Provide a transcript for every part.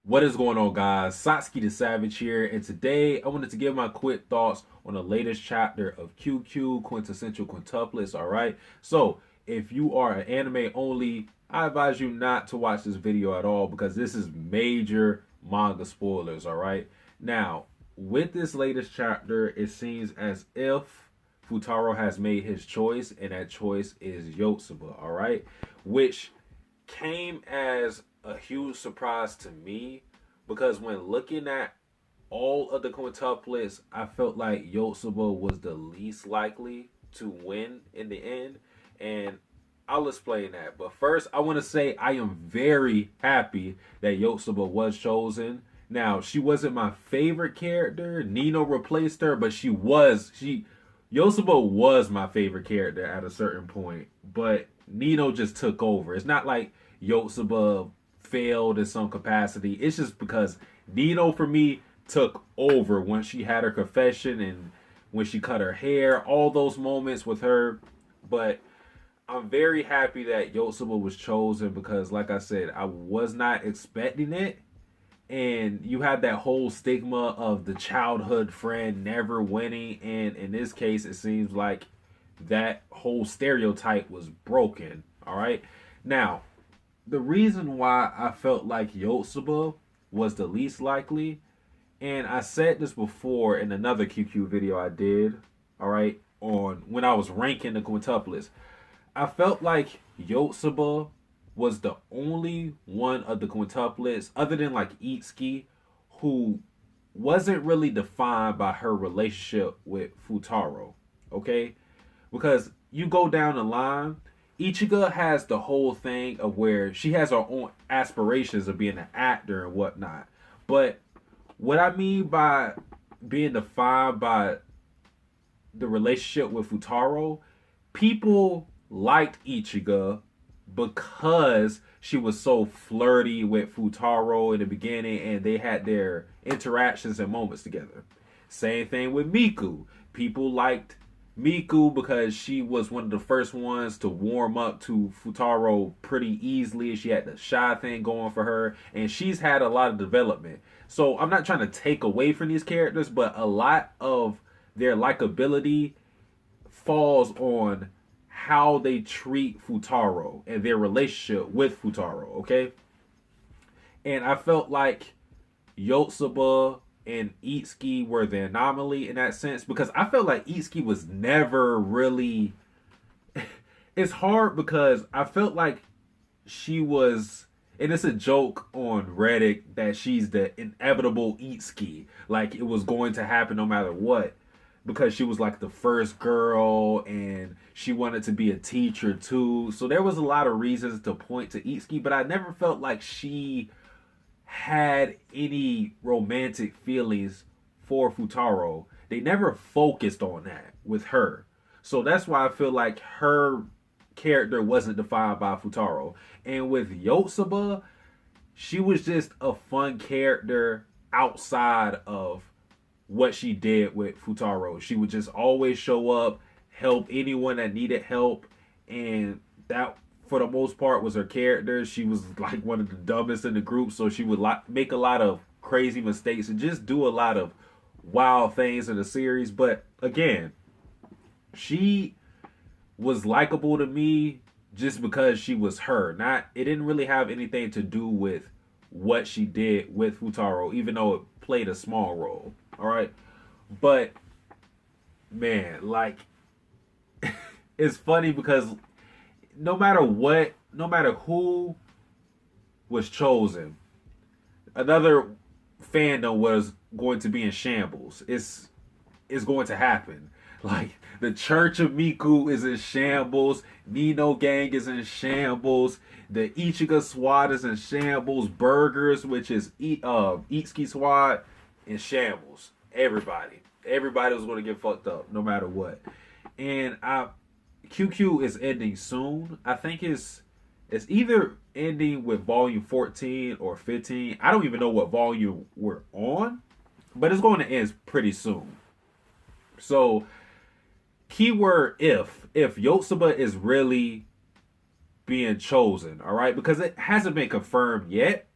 What is going on, guys? Satsuki the Savage here, and today I wanted to give my quick thoughts on the latest chapter of QQ Quintessential Quintuplets. All right, so if you are an anime only, I advise you not to watch this video at all because this is major manga spoilers. All right, now with this latest chapter, it seems as if Futaro has made his choice, and that choice is Yotsuba. All right, which came as a huge surprise to me because when looking at all of the quintuplets, I felt like Yotsuba was the least likely to win in the end, and I'll explain that. But first, I want to say I am very happy that Yotsuba was chosen. Now, she wasn't my favorite character. Nino replaced her, but Yotsuba was my favorite character at a certain point, but Nino just took over. It's not like Yotsuba failed in some capacity. It's just because Nino, for me, took over when she had her confession and when she cut her hair, all those moments with her. But I'm very happy that Yotsuba was chosen because, like I said, I was not expecting it. And you have that whole stigma of the childhood friend never winning. And in this case, it seems like that whole stereotype was broken. All right. Now, the reason why I felt like Yotsuba was the least likely, and I said this before in another QQ video I did, all right, on when I was ranking the quintuplets, I felt like Yotsuba was the only one of the quintuplets, other than like Itsuki, who wasn't really defined by her relationship with Futaro. Okay? Because you go down the line, Ichigo has the whole thing of where she has her own aspirations of being an actor and whatnot. But what I mean by being defined by the relationship with Futaro, people liked Ichigo because she was so flirty with Futaro in the beginning and they had their interactions and moments together. Same thing with Miku. People liked Miku because she was one of the first ones to warm up to Futaro pretty easily. She had the shy thing going for her, and she's had a lot of development. So I'm not trying to take away from these characters, but a lot of their likability falls on how they treat Futaro and their relationship with Futaro, okay? And I felt like Yotsuba and Itsuki were the anomaly in that sense because I felt like Itsuki was never really. It's hard because I felt like she was, and it's a joke on Reddit that she's the inevitable Itsuki, like it was going to happen no matter what, because she was like the first girl and she wanted to be a teacher too. So there was a lot of reasons to point to Itsuki, but I never felt like she had any romantic feelings for Futaro. They never focused on that with her. So that's why I feel like her character wasn't defined by Futaro. And with Yotsuba, she was just a fun character outside of what she did with Futaro. She would just always show up, help anyone that needed help, and that for the most part was her character. She was like one of the dumbest in the group, so she would make a lot of crazy mistakes and just do a lot of wild things in the series. But again, she was likable to me just because she was her. Not it didn't really have anything to do with what she did with Futaro, even though it played a small role. All right, but man, like it's funny because no matter what, no matter who was chosen, another fandom was going to be in shambles. It's going to happen. Like the Church of Miku is in shambles. Nino Gang is in shambles. The Ichigo Squad is in shambles. Burgers, which is Itsuki Squad, in shambles. Everybody was going to get fucked up no matter what. And QQ is ending soon. I think it's either ending with volume 14 or 15. I don't even know what volume we're on, but it's going to end pretty soon. So, keyword if Yotsuba is really being chosen, all right? Because it hasn't been confirmed yet.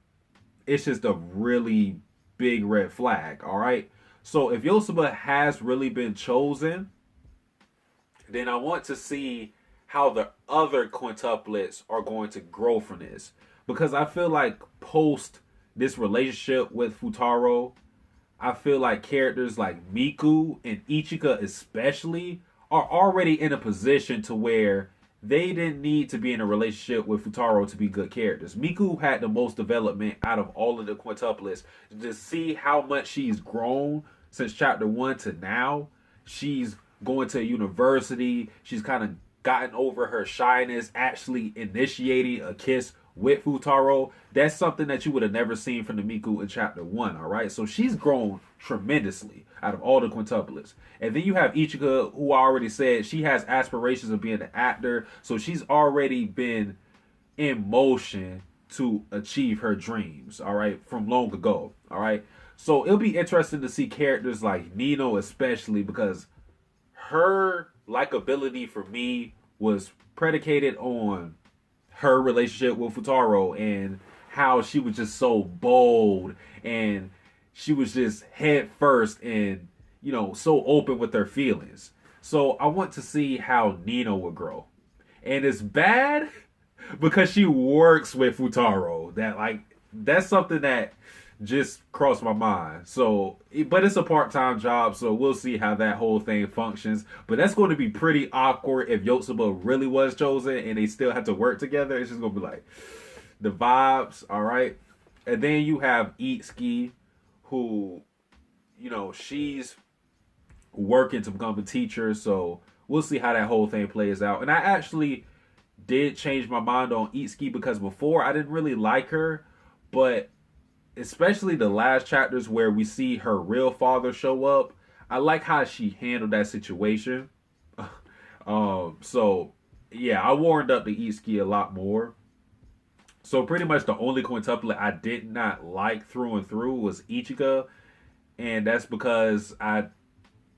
it's just a really big red flag. All right. So if Yosuba has really been chosen, then I want to see how the other quintuplets are going to grow from this. Because I feel like post this relationship with Futaro, I feel like characters like Miku and Ichika especially are already in a position to where they didn't need to be in a relationship with Futaro to be good characters. Miku had the most development out of all of the quintuplets. To see how much she's grown since chapter 1 to now, she's going to university. She's kind of gotten over her shyness, actually initiating a kiss with Futaro. That's something that you would have never seen from the Miku in chapter 1, all right? So she's grown tremendously out of all the quintuplets. And then you have Ichika, who I already said she has aspirations of being an actor, so she's already been in motion to achieve her dreams, all right, from long ago, all right? So it'll be interesting to see characters like Nino especially, because her likability for me was predicated on her relationship with Futaro and how she was just so bold and she was just head first and, you know, so open with her feelings. So I want to see how Nino will grow. And it's bad because she works with Futaro. That's something that just crossed my mind. So, but it's a part-time job, so we'll see how that whole thing functions. But that's going to be pretty awkward if Yotsuba really was chosen and they still have to work together. It's just going to be like the vibes, all right? And then you have Itsuki, who, you know, she's working to become a teacher, so we'll see how that whole thing plays out. And I actually did change my mind on Itsuki because before I didn't really like her, but especially the last chapters where we see her real father show up, I like how she handled that situation. So yeah, I warmed up to Itsuki a lot more. So pretty much the only quintuplet I did not like through and through was Ichika, and that's because I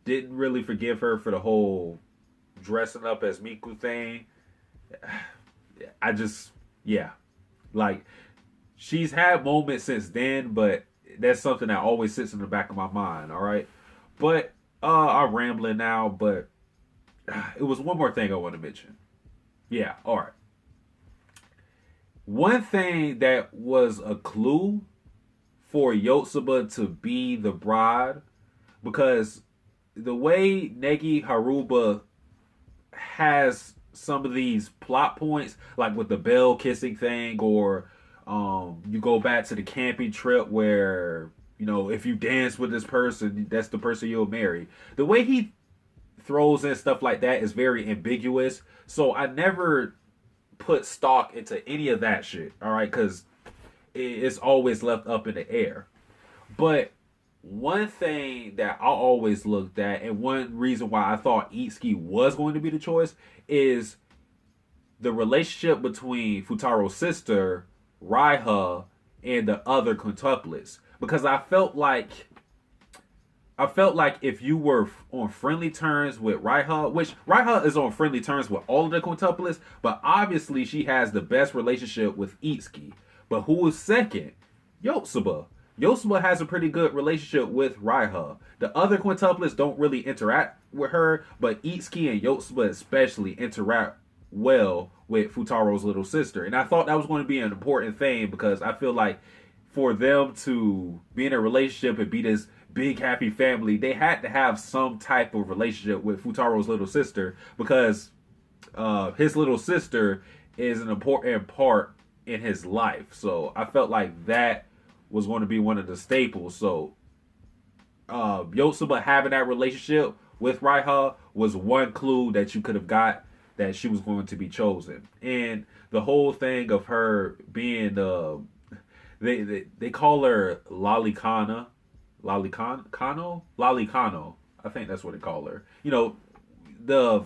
didn't really forgive her for the whole dressing up as Miku thing. Yeah, like, she's had moments since then, but that's something that always sits in the back of my mind, all right? But I'm rambling now, but it was one more thing I want to mention. Yeah, all right. One thing that was a clue for Yotsuba to be the bride, because the way Negi Haruba has some of these plot points, like with the bell kissing thing, or you go back to the camping trip where, you know, if you dance with this person, that's the person you'll marry. The way he throws in stuff like that is very ambiguous. So I never put stock into any of that shit, all right? Because it's always left up in the air. But one thing that I always looked at, and one reason why I thought Itsuki was going to be the choice, is the relationship between Futaro's sister, Raiha, and the other quintuplets. Because I felt like if you were on friendly terms with Raiha, which Raiha is on friendly terms with all of the quintuplets, but obviously she has the best relationship with Itsuki. But who is second? Yotsuba. Yotsuba has a pretty good relationship with Raiha. The other quintuplets don't really interact with her, but Itsuki and Yotsuba especially interact well with Futaro's little sister. And I thought that was going to be an important thing, because I feel like for them to be in a relationship and be this big happy family, they had to have some type of relationship with Futaro's little sister, because his little sister is an important part in his life. So I felt like that was going to be one of the staples. So Yotsuba having that relationship with Raiha was one clue that you could have got that she was going to be chosen. And the whole thing of her being they call her Lalikano. I think that's what they call her. You know, the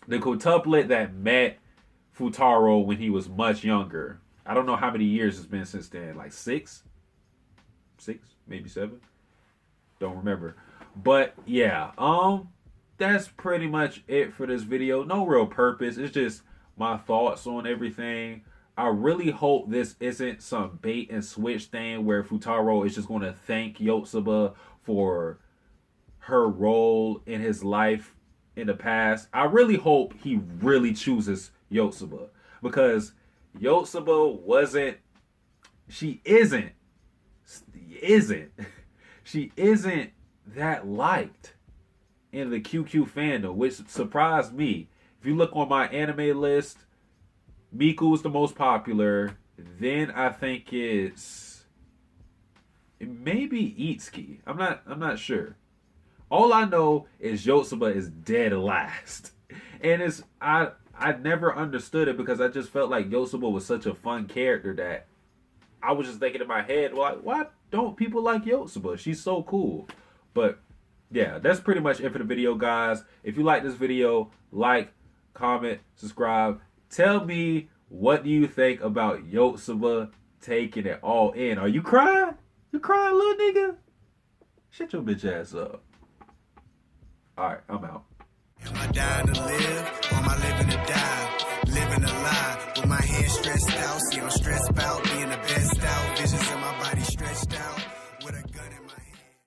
quintuplet that met Futaro when he was much younger. I don't know how many years it's been since then. Like six, maybe 7. Don't remember. But yeah, that's pretty much it for this video. No real purpose. It's just my thoughts on everything. I really hope this isn't some bait and switch thing where Futaro is just going to thank Yotsuba for her role in his life in the past. I really hope he really chooses Yotsuba, because Yotsuba wasn't, she isn't she isn't that liked in the QQ fandom, which surprised me. If you look on my anime list, Miku is the most popular. Then I think it may be Itsuki. I'm not sure. All I know is Yotsuba is dead last. And I never understood it, because I just felt like Yotsuba was such a fun character that I was just thinking in my head, like, why don't people like Yotsuba? She's so cool. But yeah, that's pretty much it for the video, guys. If you like this video, like, comment, subscribe. Tell me, what do you think about Yotsuba taking it all in? Are you crying? You crying, little nigga? Shut your bitch ass up. Alright, I'm out. Am I dying to live, or am I living to die? Living a lie, with my hands stressed out. See, I'm stressed out, being the best out. Visions in my